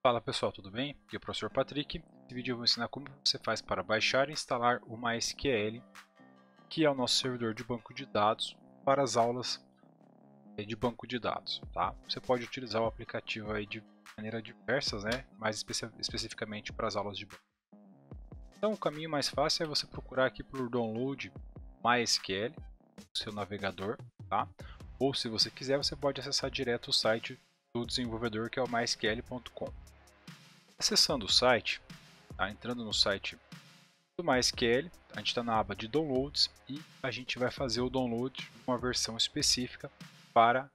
Fala pessoal, tudo bem? Aqui é o professor Patrick. Nesse vídeo eu vou ensinar como você faz para baixar e instalar o MySQL, que é o nosso servidor de banco de dados para as aulas de banco de dados. Tá? Você pode utilizar o aplicativo aí de maneira diversas, né? Mais especificamente para as aulas de banco. Então o caminho mais fácil é você procurar aqui por download MySQL no seu navegador, tá? Ou se você quiser, você pode acessar direto o site do desenvolvedor, que é o mysql.com. Acessando o site, tá? Entrando no site do MySQL, a gente está na aba de downloads e a gente vai fazer o download de uma versão específica para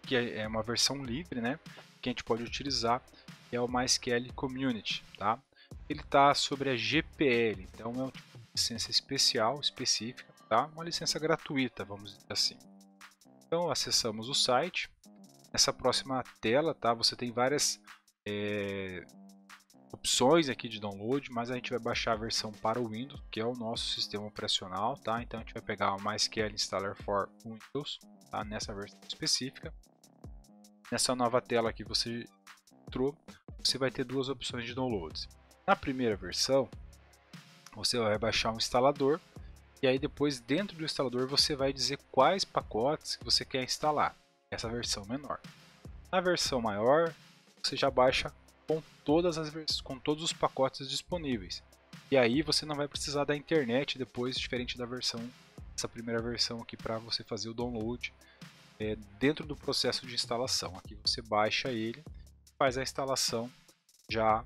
que é uma versão livre, né? Que a gente pode utilizar, que é o MySQL Community, tá? Ele está sobre a GPL, então é uma licença especial, específica, tá? Uma licença gratuita, vamos dizer assim. Então acessamos o site. Nessa próxima tela, tá? Você tem várias opções aqui de download, mas a gente vai baixar a versão para o Windows, que é o nosso sistema operacional, tá? Então a gente vai pegar o MySQL Installer for Windows, tá? Nessa versão específica. Nessa nova tela que você entrou, você vai ter duas opções de downloads. Na primeira versão, você vai baixar um instalador e aí depois dentro do instalador você vai dizer quais pacotes que você quer instalar. Essa versão menor. Na versão maior, você já baixa com todos os pacotes disponíveis. E aí você não vai precisar da internet depois, diferente da essa primeira versão aqui, para você fazer o download dentro do processo de instalação. Aqui você baixa ele, faz a instalação já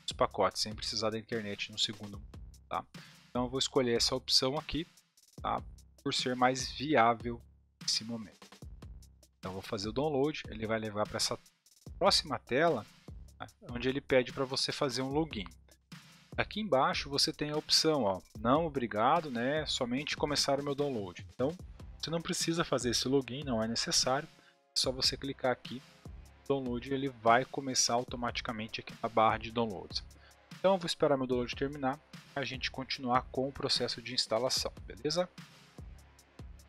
dos pacotes, sem precisar da internet no segundo. Tá? Então eu vou escolher essa opção aqui, tá? Por ser mais viável nesse momento. Então eu vou fazer o download, ele vai levar para essa próxima tela, onde ele pede para você fazer um login. Aqui embaixo você tem a opção, ó, não obrigado, né, somente começar o meu download. Então você não precisa fazer esse login, não é necessário, é só você clicar aqui, o download ele vai começar automaticamente aqui na barra de downloads. Então eu vou esperar meu download terminar, a gente continuar com o processo de instalação, beleza?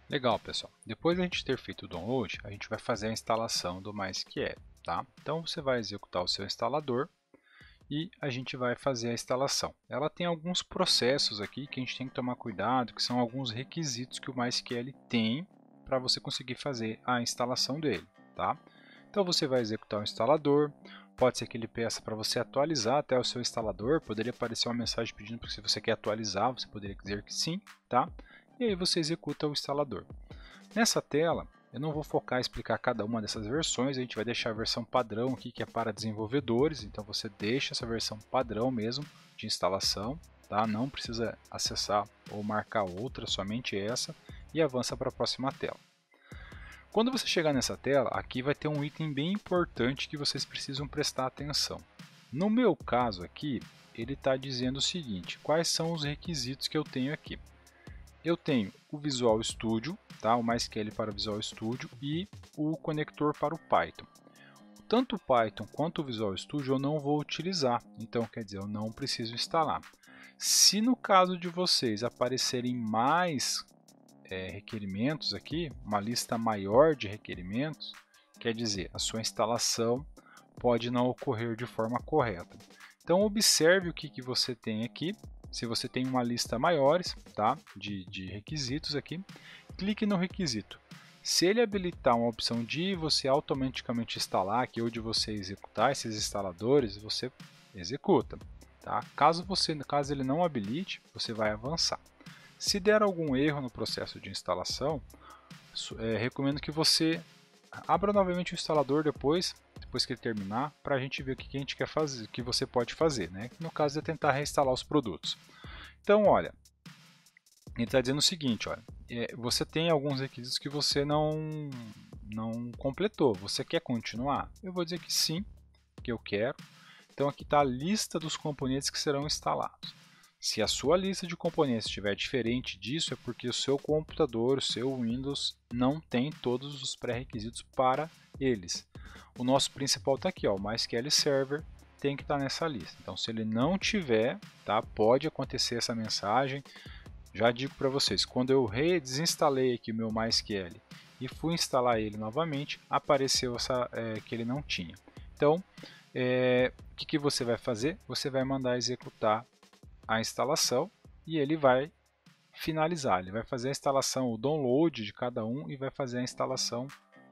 Legal, pessoal. Depois de a gente ter feito o download, a gente vai fazer a instalação do MySQL, tá? Então você vai executar o seu instalador e a gente vai fazer a instalação. Ela tem alguns processos aqui que a gente tem que tomar cuidado, que são alguns requisitos que o MySQL tem para você conseguir fazer a instalação dele, tá? Então você vai executar o instalador, pode ser que ele peça para você atualizar até o seu instalador, poderia aparecer uma mensagem pedindo para se você quer atualizar, você poderia dizer que sim, tá? E aí você executa o instalador. Nessa tela, eu não vou focar em explicar cada uma dessas versões, a gente vai deixar a versão padrão aqui, que é para desenvolvedores, então você deixa essa versão padrão mesmo de instalação, tá? Não precisa acessar ou marcar outra, somente essa, e avança para a próxima tela. Quando você chegar nessa tela, aqui vai ter um item bem importante que vocês precisam prestar atenção. No meu caso aqui, ele está dizendo o seguinte, quais são os requisitos que eu tenho aqui. Eu tenho o Visual Studio, tá? O MySQL para o Visual Studio e o conector para o Python. Tanto o Python quanto o Visual Studio eu não vou utilizar, então quer dizer, eu não preciso instalar. Se no caso de vocês aparecerem mais requerimentos aqui, uma lista maior de requerimentos, quer dizer, a sua instalação pode não ocorrer de forma correta. Então observe o que você tem aqui. Se você tem uma lista maiores, tá, de requisitos aqui, clique no requisito. Se ele habilitar uma opção de você automaticamente instalar aqui ou de você executar esses instaladores, você executa. Tá? Caso ele não habilite, você vai avançar. Se der algum erro no processo de instalação, recomendo que você abra novamente o instalador depois que ele terminar, para a gente ver o que a gente quer fazer, o que você pode fazer, né? No caso é tentar reinstalar os produtos. Então, olha, ele está dizendo o seguinte, olha, você tem alguns requisitos que você não completou. Você quer continuar? Eu vou dizer que sim, que eu quero. Então aqui está a lista dos componentes que serão instalados. Se a sua lista de componentes estiver diferente disso, é porque o seu computador, o seu Windows, não tem todos os pré-requisitos para eles. O nosso principal está aqui, ó, o MySQL Server tem que estar nessa lista. Então, se ele não tiver, tá, pode acontecer essa mensagem. Já digo para vocês, quando eu desinstalei aqui o meu MySQL e fui instalar ele novamente, apareceu que ele não tinha. Então, O que você vai fazer? Você vai mandar executar a instalação e ele vai finalizar. Ele vai fazer a instalação, o download de cada um e vai fazer a instalação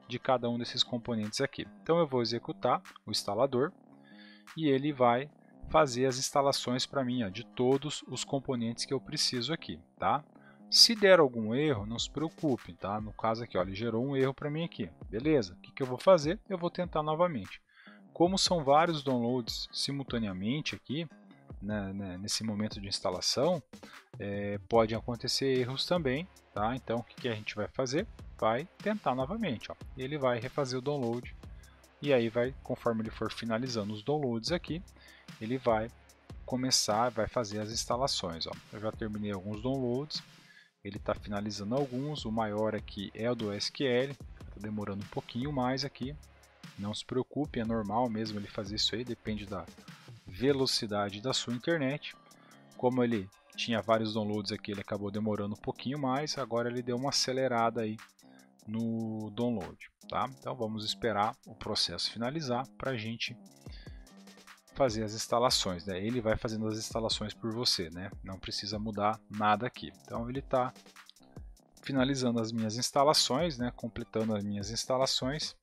de cada um desses componentes aqui. Então eu vou executar o instalador e ele vai fazer as instalações para mim, ó, de todos os componentes que eu preciso aqui, tá? Se der algum erro, não se preocupe, tá? No caso aqui, ó, ele gerou um erro para mim aqui. Beleza? O que eu vou fazer? Eu vou tentar novamente. Como são vários downloads simultaneamente aqui, nesse momento de instalação, pode acontecer erros também, tá? Então o que a gente vai fazer? Vai tentar novamente, ó. Ele vai refazer o download e aí conforme ele for finalizando os downloads aqui, ele vai começar, vai fazer as instalações, ó. Eu já terminei alguns downloads, ele está finalizando alguns, o maior aqui é o do SQL, está demorando um pouquinho mais aqui, não se preocupe, é normal mesmo ele fazer isso aí, depende da velocidade da sua internet. Como ele tinha vários downloads aqui, ele acabou demorando um pouquinho mais, agora ele deu uma acelerada aí no download, tá? Então vamos esperar o processo finalizar para a gente fazer as instalações, né? Ele vai fazendo as instalações por você, né? Não precisa mudar nada aqui. Então ele está finalizando as minhas instalações, né? Completando as minhas instalações.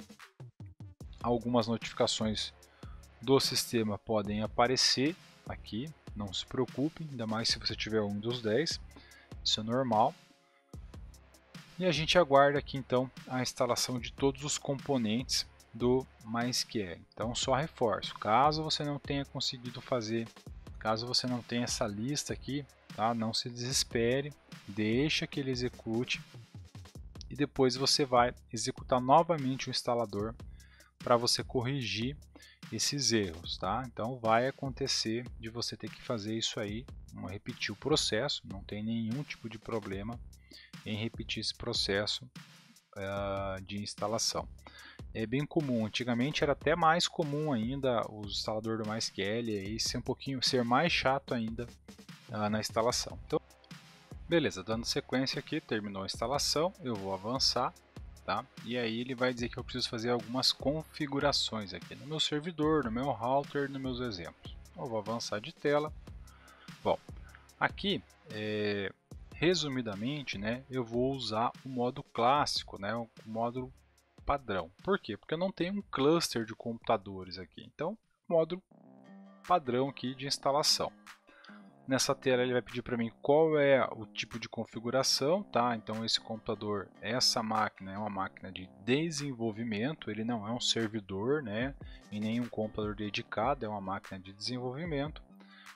Algumas notificações do sistema podem aparecer aqui, não se preocupe, ainda mais se você tiver o Windows 10, isso é normal. E a gente aguarda aqui então a instalação de todos os componentes do MySQL. Então só reforço, caso você não tenha conseguido fazer, caso você não tenha essa lista aqui, tá? Não se desespere, deixa que ele execute e depois você vai executar novamente o instalador para você corrigir esses erros, tá? Então vai acontecer de você ter que fazer isso aí, repetir o processo, não tem nenhum tipo de problema em repetir esse processo de instalação. É bem comum, antigamente era até mais comum ainda o instalador do MySQL aí ser mais chato ainda na instalação. Então, beleza, dando sequência aqui, terminou a instalação, eu vou avançar, tá? E aí ele vai dizer que eu preciso fazer algumas configurações aqui no meu servidor, no meu router, nos meus exemplos. Então, eu vou avançar de tela. Bom, aqui resumidamente, né, eu vou usar o modo clássico, né, o módulo padrão. Por quê? Porque eu não tenho um cluster de computadores aqui. Então, módulo padrão aqui de instalação. Nessa tela ele vai pedir para mim qual é o tipo de configuração, tá? Então esse computador, essa máquina é uma máquina de desenvolvimento, ele não é um servidor, né? E nem um computador dedicado, é uma máquina de desenvolvimento.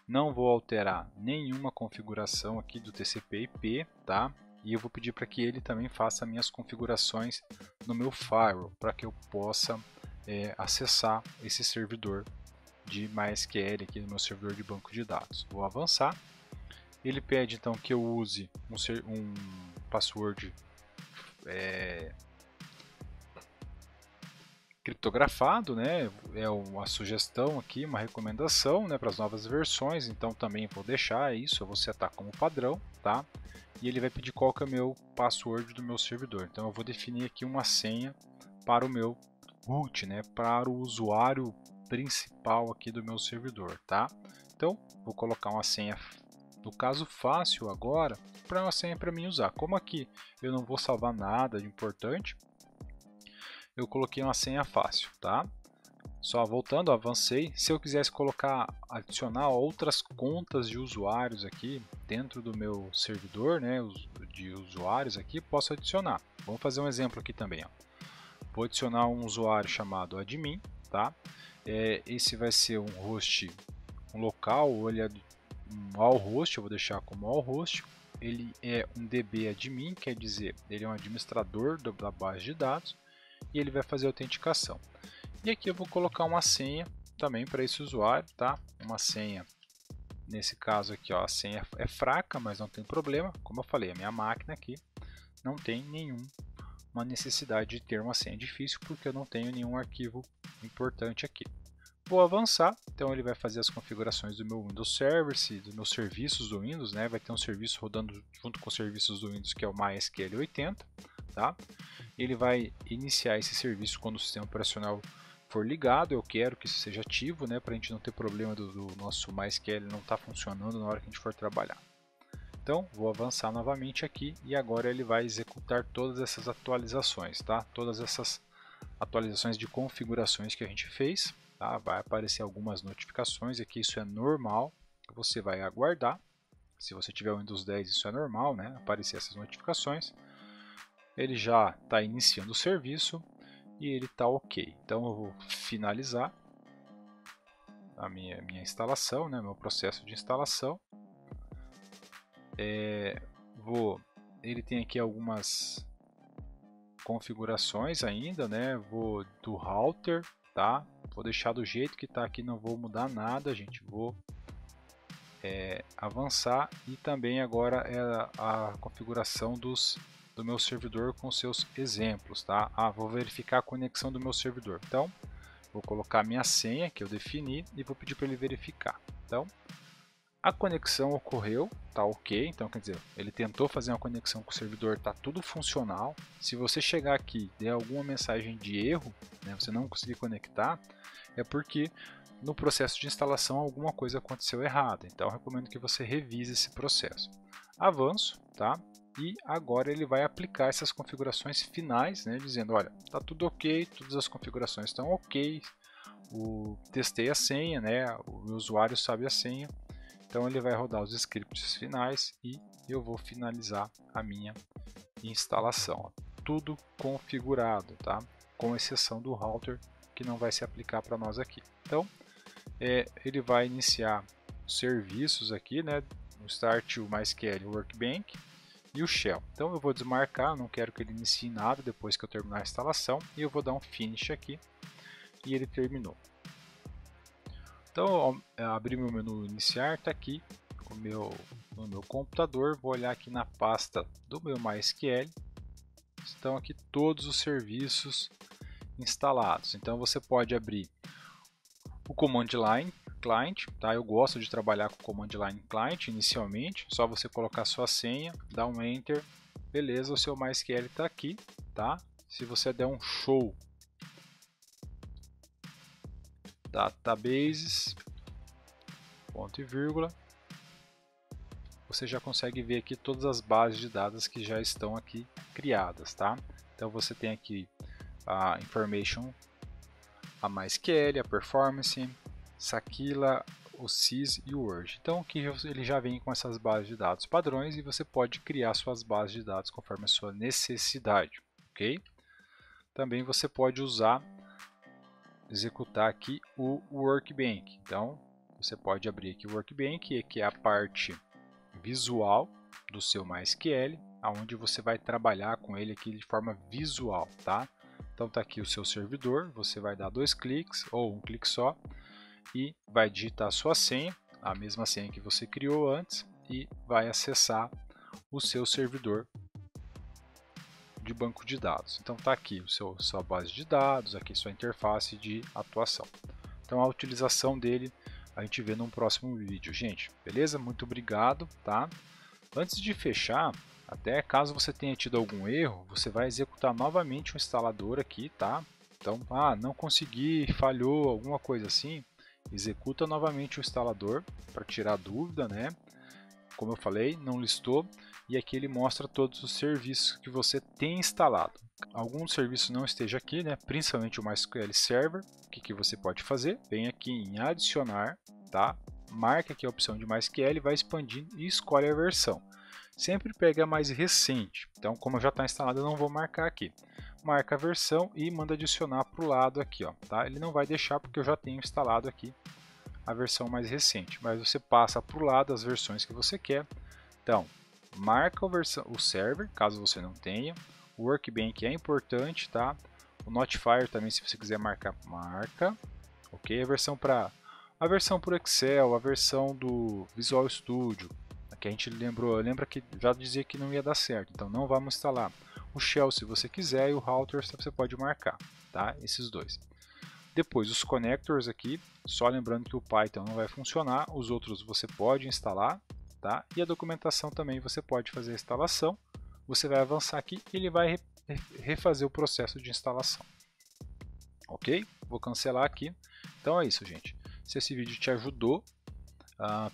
Não vou alterar nenhuma configuração aqui do TCP/IP, tá? E eu vou pedir para que ele também faça minhas configurações no meu firewall, para que eu possa acessar esse servidor de MySQL aqui no meu servidor de banco de dados. Vou avançar. Ele pede então que eu use um password criptografado, né? É uma sugestão aqui, uma recomendação, né, para as novas versões. Então também vou deixar isso, eu vou setar como padrão, tá? E ele vai pedir qual que é o meu password do meu servidor. Então eu vou definir aqui uma senha para o meu root, né, para o usuário principal aqui do meu servidor, tá? Então vou colocar uma senha, no caso fácil agora, para uma senha para mim usar. Como aqui eu não vou salvar nada de importante, eu coloquei uma senha fácil, tá? Só voltando, avancei. Se eu quisesse adicionar outras contas de usuários aqui dentro do meu servidor, né, de usuários aqui, posso adicionar. Vamos fazer um exemplo aqui também, ó. Vou adicionar um usuário chamado admin, tá? Esse vai ser um host, um local, ou ele é um all host, eu vou deixar como all host. Ele é um DB admin, quer dizer, ele é um administrador da base de dados e ele vai fazer a autenticação. E aqui eu vou colocar uma senha também para esse usuário, tá? Uma senha, nesse caso aqui, ó, a senha é fraca, mas não tem problema. Como eu falei, a minha máquina aqui não tem nenhuma necessidade de ter uma senha difícil, porque eu não tenho nenhum arquivo importante aqui. Vou avançar, então ele vai fazer as configurações do meu Windows Service, dos meus serviços do Windows, né? Vai ter um serviço rodando junto com os serviços do Windows, que é o MySQL 80, tá? Ele vai iniciar esse serviço quando o sistema operacional for ligado, eu quero que isso seja ativo, né, para a gente não ter problema do nosso MySQL não estar funcionando na hora que a gente for trabalhar. Então, vou avançar novamente aqui e agora ele vai executar todas essas atualizações, tá? Todas essas atualizações de configurações que a gente fez, tá? Vai aparecer algumas notificações aqui, isso é normal, você vai aguardar. Se você tiver o Windows 10, isso é normal, né? Aparecer essas notificações. Ele já está iniciando o serviço e ele está ok. Então eu vou finalizar a minha instalação, né? Meu processo de instalação. Ele tem aqui algumas configurações ainda, né? Vou do router, tá? Vou deixar do jeito que está aqui, não vou mudar nada, gente. Vou avançar e também agora é a configuração do meu servidor com seus exemplos, tá? Vou verificar a conexão do meu servidor. Então, vou colocar a minha senha que eu defini e vou pedir para ele verificar. Então, a conexão ocorreu, tá ok. Então, quer dizer, ele tentou fazer uma conexão com o servidor, tá tudo funcional. Se você chegar aqui e der alguma mensagem de erro, né, você não conseguir conectar, é porque no processo de instalação alguma coisa aconteceu errada. Então, eu recomendo que você revise esse processo. Avanço, tá? E agora ele vai aplicar essas configurações finais, né, dizendo, olha, tá tudo ok, todas as configurações estão ok, testei a senha, né, o usuário sabe a senha. Então ele vai rodar os scripts finais e eu vou finalizar a minha instalação. Tudo configurado, tá? Com exceção do router que não vai se aplicar para nós aqui. Então ele vai iniciar os serviços aqui, né? O Start, o MySQL, o Workbench e o Shell. Então eu vou desmarcar, não quero que ele inicie nada depois que eu terminar a instalação e eu vou dar um Finish aqui e ele terminou. Então, ao abrir meu menu iniciar, está aqui no meu computador. Vou olhar aqui na pasta do meu MySQL. Estão aqui todos os serviços instalados. Então, você pode abrir o Command Line Client. Tá? Eu gosto de trabalhar com o Command Line Client inicialmente. Só você colocar sua senha, dar um Enter. Beleza, o seu MySQL está aqui. Tá? Se você der um show databases, ponto e vírgula, você já consegue ver aqui todas as bases de dados que já estão aqui criadas, tá? Então você tem aqui a information, a MySQL, a performance, Sakila, o Sys e o Word. Então aqui ele já vem com essas bases de dados padrões e você pode criar suas bases de dados conforme a sua necessidade, ok? Também você pode executar aqui o Workbench. Então, você pode abrir aqui o Workbench, que é a parte visual do seu MySQL, onde você vai trabalhar com ele aqui de forma visual, tá? Então tá aqui o seu servidor, você vai dar 2 cliques ou um clique só e vai digitar a sua senha, a mesma senha que você criou antes e vai acessar o seu servidor de banco de dados. Então tá aqui sua base de dados, aqui sua interface de atuação. Então a utilização dele a gente vê num próximo vídeo, gente. Beleza? Muito obrigado, tá? Antes de fechar, até caso você tenha tido algum erro, você vai executar novamente o instalador aqui, tá? Então, não consegui, falhou, alguma coisa assim, executa novamente o instalador para tirar dúvida, né? Como eu falei, não listou. E aqui ele mostra todos os serviços que você tem instalado. Algum serviço não esteja aqui, né? Principalmente o MySQL Server. O que você pode fazer? Vem aqui em adicionar, tá? Marca aqui a opção de MySQL, vai expandindo e escolhe a versão. Sempre pega a mais recente. Então, como já está instalado, eu não vou marcar aqui. Marca a versão e manda adicionar para o lado aqui, ó, tá? Ele não vai deixar porque eu já tenho instalado aqui a versão mais recente, mas você passa para o lado as versões que você quer. Então, marca o server, caso você não tenha. O Workbench é importante, tá? O Notifier também, se você quiser marcar, marca. Ok? A versão para Excel, a versão do Visual Studio, que a gente lembra que já dizia que não ia dar certo, então não vamos instalar. O Shell, se você quiser, e o Router você pode marcar, tá? Esses dois. Depois os connectors aqui, só lembrando que o Python não vai funcionar, os outros você pode instalar, tá? E a documentação também você pode fazer a instalação. Você vai avançar aqui e ele vai refazer o processo de instalação. Ok? vou cancelar aqui. Então é isso, gente. Se esse vídeo te ajudou,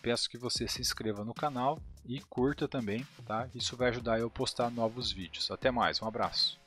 peço que você se inscreva no canal e curta também, tá? Isso vai ajudar eu a postar novos vídeos. Até mais, um abraço.